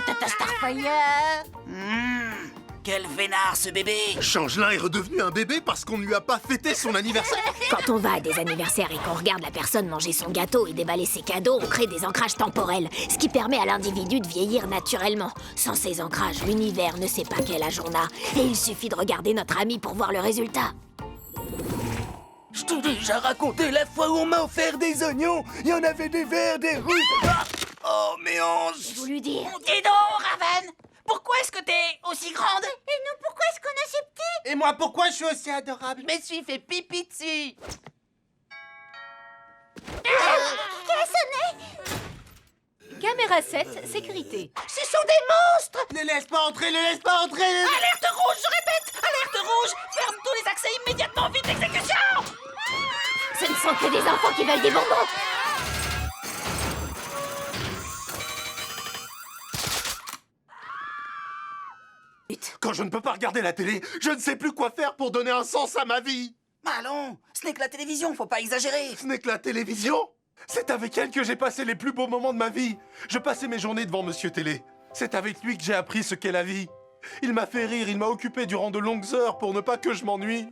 Tata Starfire. Quel vénard ce bébé! Changelin est redevenu un bébé parce qu'on ne lui a pas fêté son anniversaire. Quand on va à des anniversaires et qu'on regarde la personne manger son gâteau et déballer ses cadeaux, on crée des ancrages temporels, ce qui permet à l'individu de vieillir naturellement. Sans ces ancrages, l'univers ne sait pas quel âge on a, et il suffit de regarder notre ami pour voir le résultat. Je t'ai déjà raconté la fois où on m'a offert des oignons. Il y en avait des verts, des rouges. Ah oh, méange! J'ai voulu dire... Dis donc, Raven! Pourquoi est-ce que t'es aussi grande? Et nous, pourquoi est-ce qu'on est si petits? Et moi, pourquoi je suis aussi adorable? Je me suis fait pipi dessus. Caméra 7, sécurité. Ce sont des monstres! Ne laisse pas entrer, ne laisse pas entrer! Alerte rouge, je répète! Alerte rouge! Ferme tous les accès immédiatement, vite exécution! Ce ne sont que des enfants qui veulent des bonbons. Quand je ne peux pas regarder la télé, je ne sais plus quoi faire pour donner un sens à ma vie. Allons, ce n'est que la télévision, faut pas exagérer. Ce n'est que la télévision. C'est avec elle que j'ai passé les plus beaux moments de ma vie. Je passais mes journées devant Monsieur Télé. C'est avec lui que j'ai appris ce qu'est la vie. Il m'a fait rire, il m'a occupé durant de longues heures pour ne pas que je m'ennuie.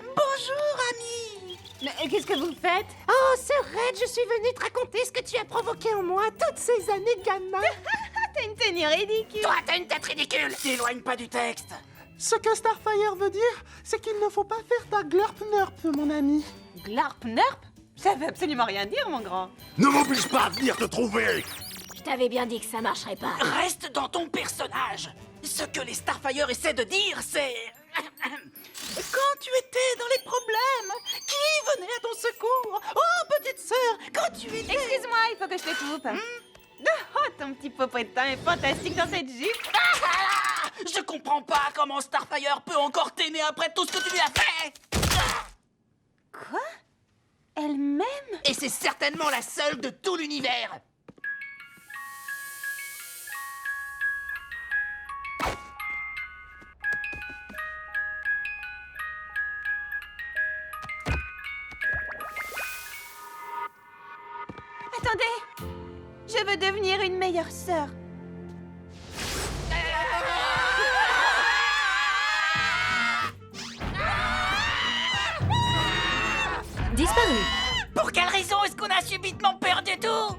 Bonjour, ami! Mais qu'est-ce que vous faites? Oh, Serette, je suis venue te raconter ce que tu as provoqué en moi toutes ces années gamin. T'as une tenue ridicule. Toi, t'as une tête ridicule! T'éloigne pas du texte. Ce que Starfire veut dire, c'est qu'il ne faut pas faire ta glurp-nurp, mon ami. Glarp nerp? Ça veut absolument rien dire, mon grand. Ne m'oblige pas à venir te trouver. Je t'avais bien dit que ça marcherait pas. Reste dans ton personnage. Ce que les Starfire essaient de dire, c'est... Quand tu étais dans les problèmes, qui venait à ton secours? Oh, petite sœur, quand tu étais... Excuse-moi, il faut que je te coupe. Oh, ton petit popotin est fantastique dans cette jupe. Ah, je comprends pas comment Starfire peut encore t'aimer après tout ce que tu lui as fait. Quoi? Elle-même? Et c'est certainement la seule de tout l'univers. Attendez! Je veux devenir une meilleure sœur. Disparu. Pour quelle raison est-ce qu'on a subitement perdu tout? On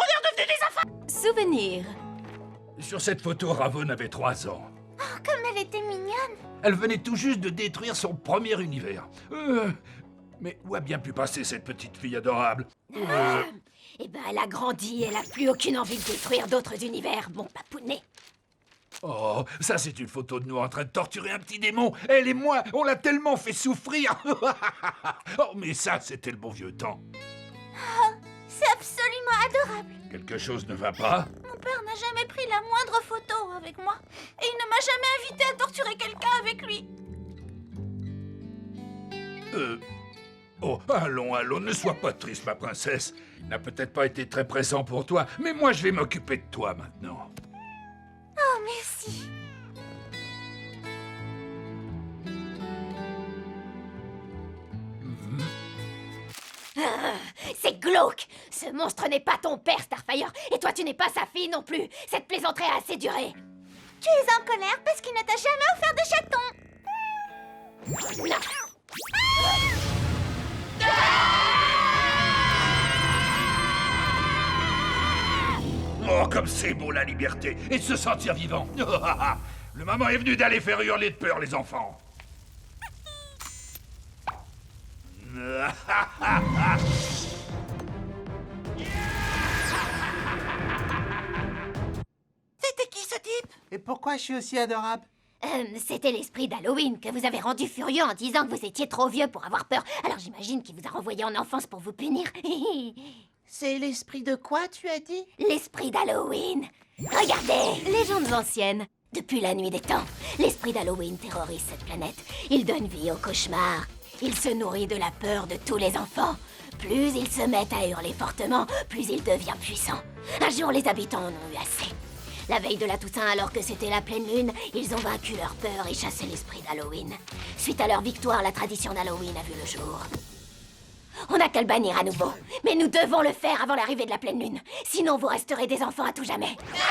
est redevenus des enfants! Souvenir. Sur cette photo, Raven avait 3 ans. Oh, comme elle était mignonne. Elle venait tout juste de détruire son premier univers. Mais où a bien pu passer cette petite fille adorable? Eh ben, elle a grandi, elle a plus aucune envie de détruire d'autres univers, mon papounet. Oh, ça c'est une photo de nous en train de torturer un petit démon. Elle et moi, on l'a tellement fait souffrir. Oh, mais ça, c'était le bon vieux temps. C'est absolument adorable. Quelque chose ne va pas? Mon père n'a jamais pris la moindre photo avec moi. Et il ne m'a jamais invité à torturer quelqu'un avec lui. Oh, allons, allons, ne sois pas triste, ma princesse. Il n'a peut-être pas été très pressant pour toi, mais moi je vais m'occuper de toi maintenant. Oh, merci. C'est glauque. Ce monstre n'est pas ton père, Starfire, et toi tu n'es pas sa fille non plus. Cette plaisanterie a assez duré. Tu es en colère parce qu'il ne t'a jamais offert de chaton. Non. Oh, comme c'est beau la liberté et de se sentir vivant. Le moment est venu d'aller faire hurler de peur les enfants. C'était qui ce type? Et pourquoi je suis aussi adorable? C'était l'esprit d'Halloween que vous avez rendu furieux en disant que vous étiez trop vieux pour avoir peur. Alors j'imagine qu'il vous a renvoyé en enfance pour vous punir. C'est l'esprit de quoi, tu as dit? L'esprit d'Halloween. Regardez. Légendes anciennes. Depuis la nuit des temps, l'esprit d'Halloween terrorise cette planète. Il donne vie aux cauchemars. Il se nourrit de la peur de tous les enfants. Plus ils se mettent à hurler fortement, plus il devient puissant. Un jour, les habitants en ont eu assez. La veille de la Toussaint, alors que c'était la pleine lune, ils ont vaincu leur peur et chassé l'esprit d'Halloween. Suite à leur victoire, la tradition d'Halloween a vu le jour. On n'a qu'à le bannir à nouveau. Mais nous devons le faire avant l'arrivée de la pleine lune. Sinon, vous resterez des enfants à tout jamais. Qu'est-ce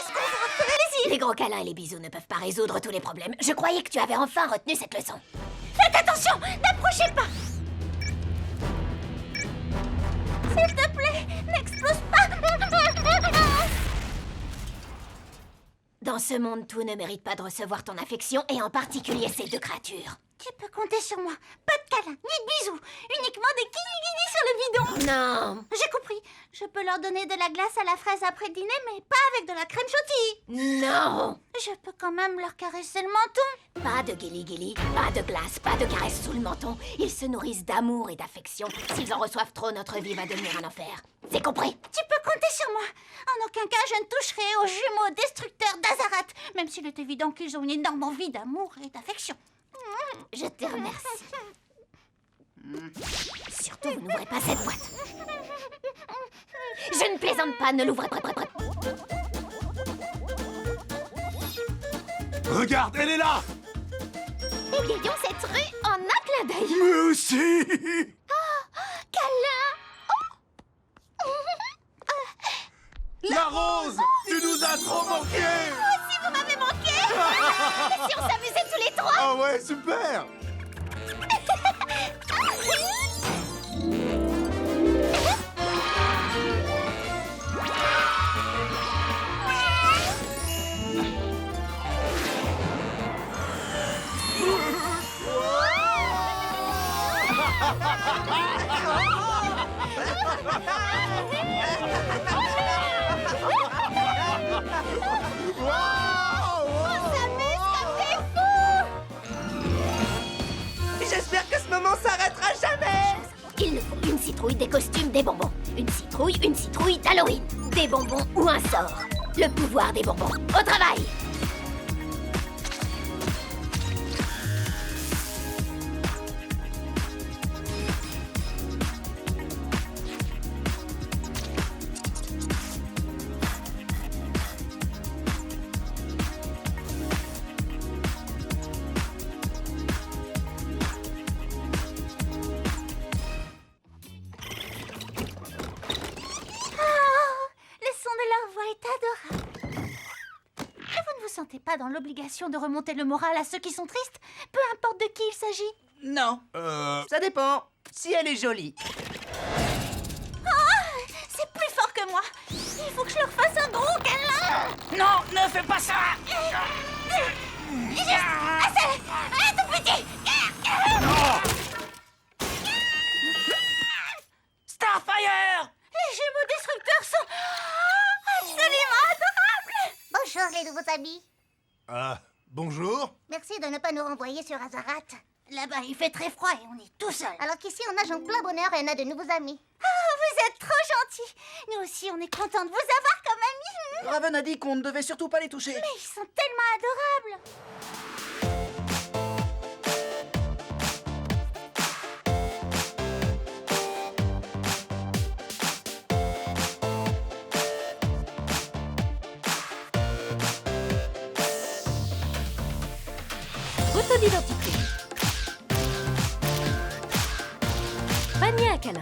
qu'on va faire? Les gros câlins et les bisous ne peuvent pas résoudre tous les problèmes. Je croyais que tu avais enfin retenu cette leçon. Faites attention! N'approchez pas! S'il te plaît, n'explose pas. Dans ce monde, tout ne mérite pas de recevoir ton affection, et en particulier ces deux créatures. Tu peux compter sur moi. Pas de câlins, ni de bisous. Uniquement des guilis sur le bidon. Non! J'ai compris. Je peux leur donner de la glace à la fraise après le dîner, mais pas avec de la crème chantilly. Non! Je peux quand même leur caresser le menton. Pas de guili-guili, pas de glace, pas de caresse sous le menton. Ils se nourrissent d'amour et d'affection. S'ils en reçoivent trop, notre vie va devenir un enfer. C'est compris? Tu peux compter sur moi. En aucun cas, je ne toucherai aux jumeaux destructeurs d'Azarat, même s'il est évident qu'ils ont une énorme envie d'amour et d'affection. Je te remercie. Surtout, vous n'ouvrez pas cette boîte. Je ne plaisante pas, ne l'ouvrez pas. Regarde, elle est là! Oublions cette rue en un clin d'œil. Mais aussi! Câlin! La rose! Tu nous as trop manqué! Si vous m'avez manqué! Si on s'amusait tous les trois! Ah ouais, super! J'espère que ce moment s'arrêtera jamais. Il nous faut une citrouille, des costumes, des bonbons. Une citrouille d'Halloween. Des bonbons ou un sort. Le pouvoir des bonbons. Au travail! sentez pas dans l'obligation de remonter le moral à ceux qui sont tristes, peu importe de qui il s'agit? Non. Ça dépend. Si elle est jolie. C'est plus fort que moi. Il faut que je leur fasse un gros câlin. Non, ne fais pas ça. Juste assez. Tout petit. Starfire! Les jumeaux destructeurs sont absolument adorables. Bonjour les nouveaux amis. Bonjour. Merci de ne pas nous renvoyer sur Azarat. Là-bas, il fait très froid et on est tout seul. Alors qu'ici, on nage en plein bonheur et on a de nouveaux amis. Vous êtes trop gentils. Nous aussi, on est contents de vous avoir comme amis. Raven a dit qu'on ne devait surtout pas les toucher. Mais ils sont tellement adorables. Photo d'identité. Panier à câlin.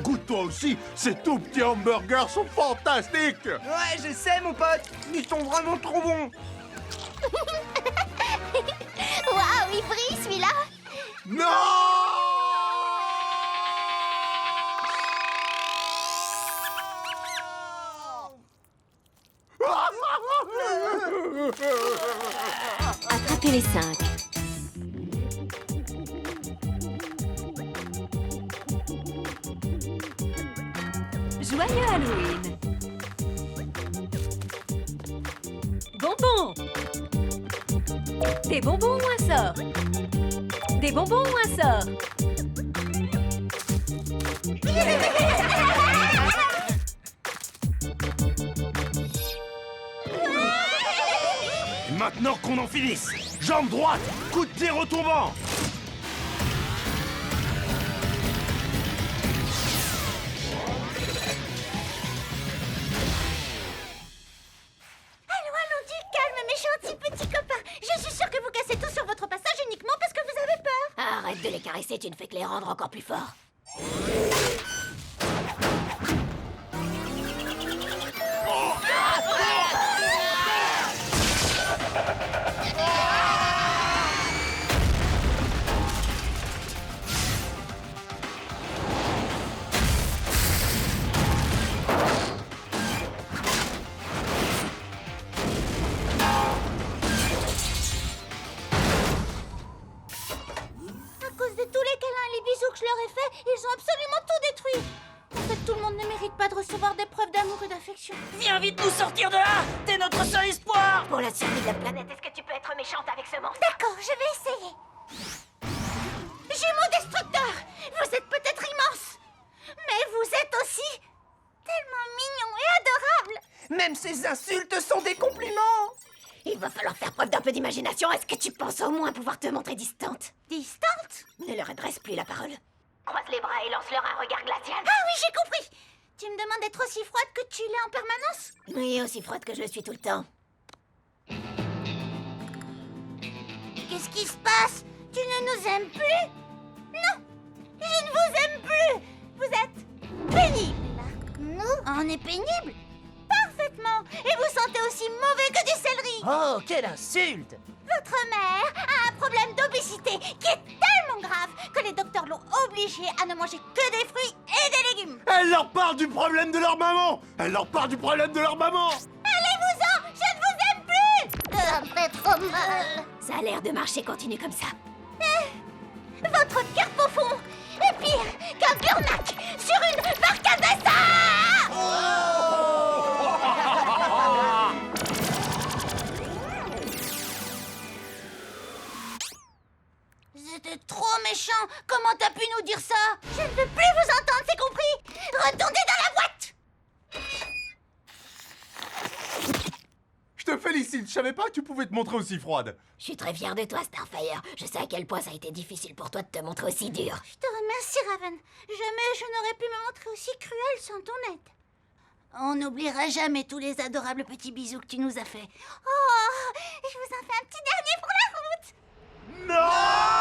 Goûte-toi aussi, ces tout petits hamburgers sont fantastiques. Ouais, je sais, mon pote. Ils sont vraiment trop bons. Waouh, il brille celui-là. Non! Attrapez les 5. Joyeux Halloween. Bonbons. Des bonbons ou un sort? Des bonbons ou un sort? Maintenant qu'on en finisse. Jambe droite, coup de pied retombant. Allons, du calme, mes gentils petits copains. Je suis sûre que vous cassez tout sur votre passage uniquement parce que vous avez peur. Arrête de les caresser, tu ne fais que les rendre encore plus forts. À cause de tous les câlins et les bisous que je leur ai faits, ils ont absolument tout détruit. En fait, tout le monde ne mérite pas de recevoir des preuves d'amour et d'affection. Viens vite nous sortir de là. T'es notre seul espoir. Pour la survie de la planète, est-ce que tu peux être méchante avec ce monstre? D'accord, je vais essayer. Jumeaux destructeurs, vous êtes peut-être immenses, mais vous êtes aussi tellement mignons et adorables. Même ces insultes sont des compliments. Il va falloir faire preuve d'un peu d'imagination. Est-ce que tu penses au moins pouvoir te montrer distante? Distante? Ne leur adresse plus la parole. Croise les bras et lance-leur un regard glacial. Ah oui, j'ai compris. Tu me demandes d'être aussi froide que tu l'es en permanence? Oui, aussi froide que je le suis tout le temps. Qu'est-ce qui se passe? Tu ne nous aimes plus? Non, je ne vous aime plus. Vous êtes pénible. Nous? On est pénible? Parfaitement. Et vous sentez aussi mauvais que du céleri. Oh, quelle insulte. Votre mère a un problème d'obésité qui est tellement grave que les docteurs l'ont obligée à ne manger que des fruits et des légumes. Elle leur parle du problème de leur maman. Elle leur parle du problème de leur maman. Allez-vous-en, je ne vous aime plus. Ça me fait trop mal. Ça a l'air de marcher, continue comme ça. Votre cœur profond est pire qu'un burnac sur une barcadessa. C'était trop méchant. Comment t'as pu nous dire ça? Je ne veux plus vous entendre, c'est compris? Retournez dans la boîte. Je te félicite, je savais pas que tu pouvais te montrer aussi froide. Je suis très fière de toi, Starfire. Je sais à quel point ça a été difficile pour toi de te montrer aussi dur. Je te remercie, Raven. Jamais je n'aurais pu me montrer aussi cruel sans ton aide. On n'oubliera jamais tous les adorables petits bisous que tu nous as faits. Oh, je vous en fais un petit dernier pour la route. Non!